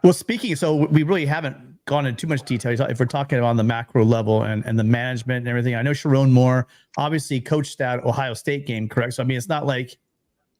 Well, speaking, so we really haven't gone into too much detail. If we're talking on the macro level and the management and everything, I know Sharon Moore obviously coached that Ohio State game, correct? So I mean, it's not like,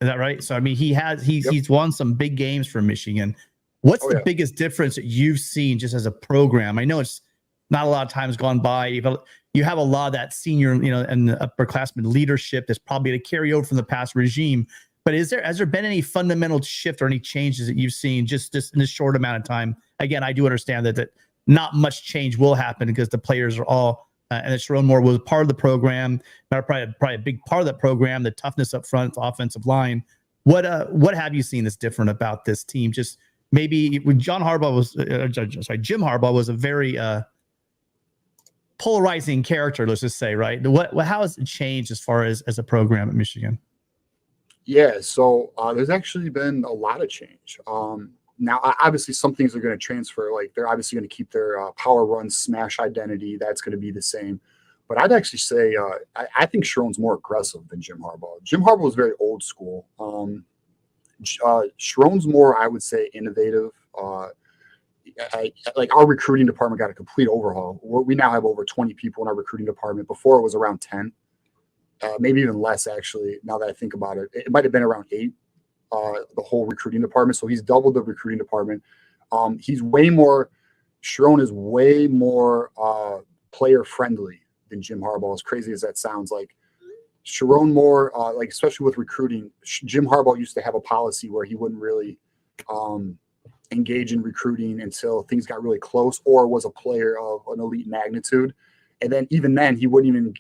is that right? So I mean, he's won some big games for Michigan. What's the biggest difference that you've seen just as a program? I know it's not a lot of times gone by. You have a lot of that senior, and the upperclassmen leadership that's probably to carry over from the past regime. But has there been any fundamental shift or any changes that you've seen just in this short amount of time? Again, I do understand that not much change will happen because the players are all, and Sharon Moore was part of the program, probably a big part of that program, the toughness up front, the offensive line. What have you seen that's different about this team? Just maybe when Jim Harbaugh was a very polarizing character, let's just say, right? How has it changed as far as a program at Michigan? Yeah, so there's actually been a lot of change. Now, obviously, some things are going to transfer. Like they're obviously going to keep their power run smash identity. That's going to be the same. But I'd actually say I think Sharon's more aggressive than Jim Harbaugh. Jim Harbaugh was very old school. Sharon's more, I would say, innovative. Like our recruiting department got a complete overhaul. We now have over 20 people in our recruiting department. Before it was around 10. Maybe even less, actually, now that I think about it. It might have been around 8, the whole recruiting department. So he's doubled the recruiting department. Sharon is way more player-friendly than Jim Harbaugh, as crazy as that sounds. Like, Sharon Moore, especially with recruiting, Jim Harbaugh used to have a policy where he wouldn't really engage in recruiting until things got really close or was a player of an elite magnitude. And then even then, he wouldn't even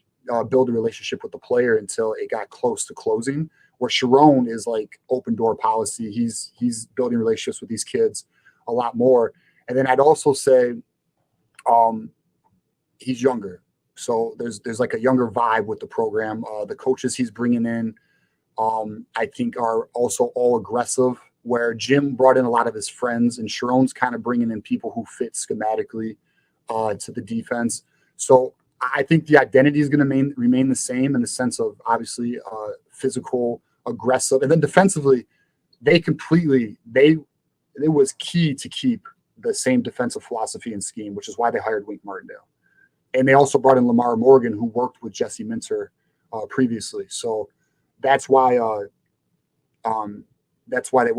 build a relationship with the player until it got close to closing, where Sharon is like open door policy. He's building relationships with these kids a lot more. And then I'd also say he's younger. So there's like a younger vibe with the program. The coaches he's bringing in, I think are also all aggressive, where Jim brought in a lot of his friends and Sharon's kind of bringing in people who fit schematically to the defense. So I think the identity is going to remain the same in the sense of obviously physical, aggressive, and then defensively, it was key to keep the same defensive philosophy and scheme, which is why they hired Wink Martindale, and they also brought in Lamar Morgan, who worked with Jesse Minter previously. So that's why they went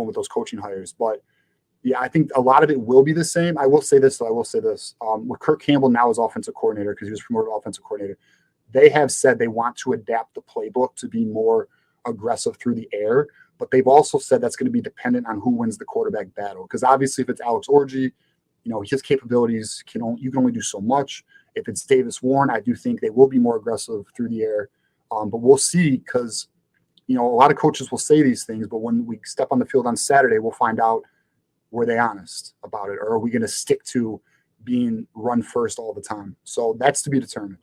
with those coaching hires. But yeah, I think a lot of it will be the same. I will say this. With Kirk Campbell now as offensive coordinator, because he was promoted offensive coordinator, they have said they want to adapt the playbook to be more aggressive through the air. But they've also said that's going to be dependent on who wins the quarterback battle. Because obviously, if it's Alex Orji, his capabilities you can only do so much. If it's Davis Warren, I do think they will be more aggressive through the air. But we'll see, because a lot of coaches will say these things, but when we step on the field on Saturday, we'll find out, were they honest about it, or are we going to stick to being run first all the time? So that's to be determined.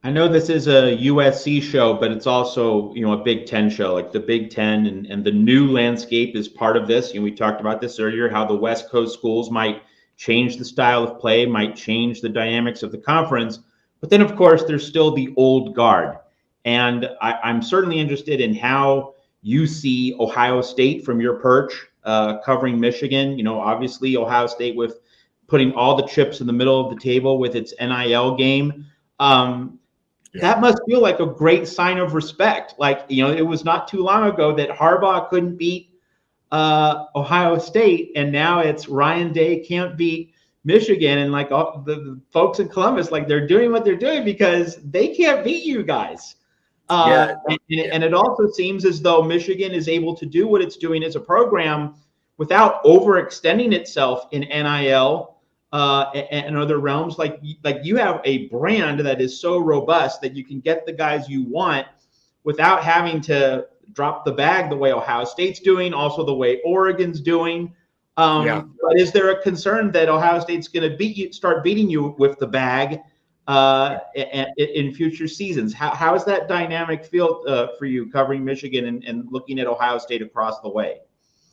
I know this is a USC show, but it's also, a Big Ten show. Like the Big Ten and the new landscape is part of this. We talked about this earlier, how the West Coast schools might change the style of play, might change the dynamics of the conference. But then, of course, there's still the old guard. And I'm certainly interested in how you see Ohio State from your perch, covering Michigan. Obviously Ohio State with putting all the chips in the middle of the table with its NIL game. That must feel like a great sign of respect. Like, it was not too long ago that Harbaugh couldn't beat Ohio State, and now it's Ryan Day can't beat Michigan, and like all the folks in Columbus, like they're doing what they're doing because they can't beat you guys. And it also seems as though Michigan is able to do what it's doing as a program without overextending itself in NIL and other realms. Like you have a brand that is so robust that you can get the guys you want without having to drop the bag the way Ohio State's doing, also the way Oregon's doing. But is there a concern that Ohio State's going to start beating you with the bag in future seasons? How does that dynamic feel for you covering Michigan and looking at Ohio State across the way?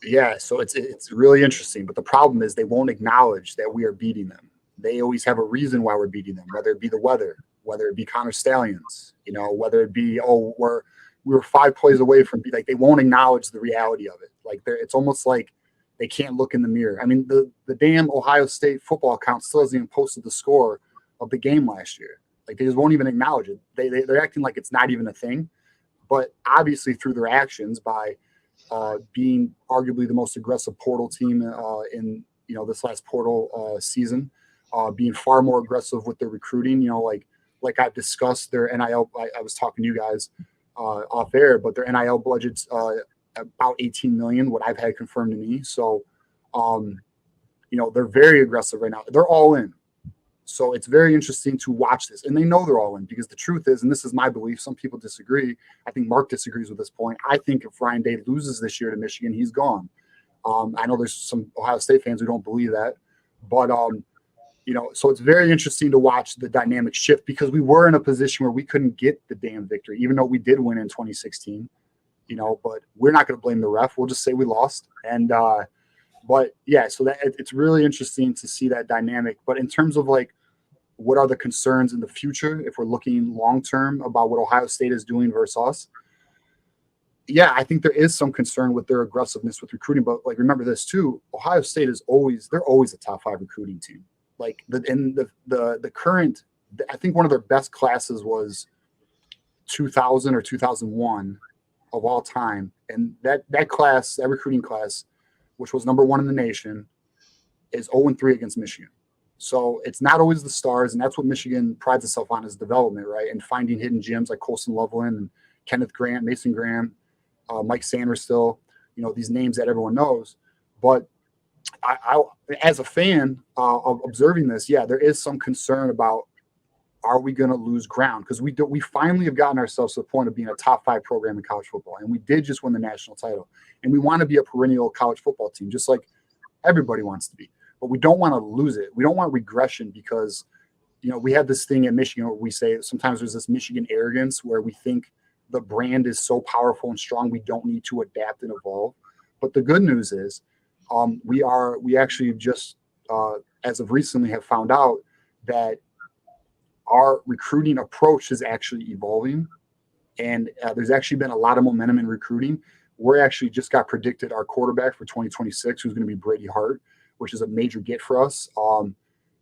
Yeah, so it's really interesting, but the problem is they won't acknowledge that we are beating them. They always have a reason why we're beating them, whether it be the weather, whether it be Connor Stallions, whether it be we were 5 plays away from they won't acknowledge the reality of it. Like it's almost like they can't look in the mirror. I mean, the damn Ohio State football account still hasn't even posted the score of the game last year. Like they just won't even acknowledge it. They're acting like it's not even a thing. But obviously through their actions by being arguably the most aggressive portal team in this last portal season, being far more aggressive with their recruiting. Like I've discussed their NIL. I was talking to you guys off air, but their NIL budget's about 18 million. What I've had confirmed to me. So, they're very aggressive right now. They're all in. So it's very interesting to watch this, and they know they're all in because the truth is, and this is my belief. Some people disagree. I think Mark disagrees with this point. I think if Ryan Day loses this year to Michigan, he's gone. I know there's some Ohio State fans who don't believe that, but so it's very interesting to watch the dynamic shift because we were in a position where we couldn't get the damn victory, even though we did win in 2016. But we're not going to blame the ref. We'll just say we lost. And but yeah, so that it's really interesting to see that dynamic. But in terms of like, what are the concerns in the future if we're looking long term about what Ohio State is doing versus us? Yeah, I think there is some concern with their aggressiveness with recruiting. But like, remember this too: Ohio State they're always a top 5 recruiting team. Like the current, I think one of their best classes was 2000 or 2001 of all time, and that class, that recruiting class, which was number 1 in the nation, is 0-3 against Michigan. So it's not always the stars, and that's what Michigan prides itself on is development, right? And finding hidden gems like Colson Loveland and Kenneth Grant, Mason Graham, Mike Sanders still, these names that everyone knows. But I as a fan of observing this, yeah, there is some concern about, are we going to lose ground? Because we finally have gotten ourselves to the point of being a top 5 program in college football, and we did just win the national title. And we want to be a perennial college football team, just like everybody wants to be. But we don't want to lose it. We don't want regression because, we have this thing at Michigan where we say sometimes there's this Michigan arrogance where we think the brand is so powerful and strong we don't need to adapt and evolve. But the good news is we actually just as of recently have found out that our recruiting approach is actually evolving, and there's actually been a lot of momentum in recruiting. We're actually just got predicted our quarterback for 2026, who's going to be Brady Hart, which is a major get for us.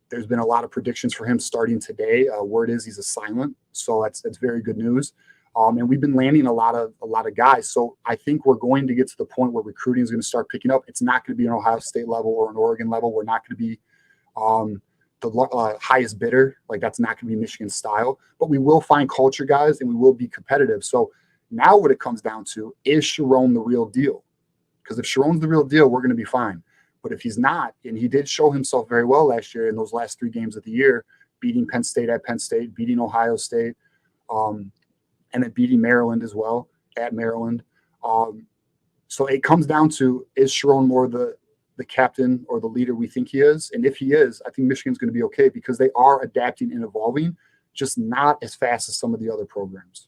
There's been a lot of predictions for him starting today. Word is he's a silent, so that's very good news. And we've been landing a lot of guys. So I think we're going to get to the point where recruiting is going to start picking up. It's not going to be an Ohio State level or an Oregon level. We're not going to be the highest bidder. Like, that's not going to be Michigan style. But we will find culture guys, and we will be competitive. So now what it comes down to is Sharon the real deal? Because if Sharon's the real deal, we're going to be fine. But if he's not, and he did show himself very well last year in those last 3 games of the year, beating Penn State at Penn State, beating Ohio State, and then beating Maryland as well at Maryland. So it comes down to, is Sharon more the captain or the leader we think he is? And if he is, I think Michigan's going to be okay because they are adapting and evolving, just not as fast as some of the other programs.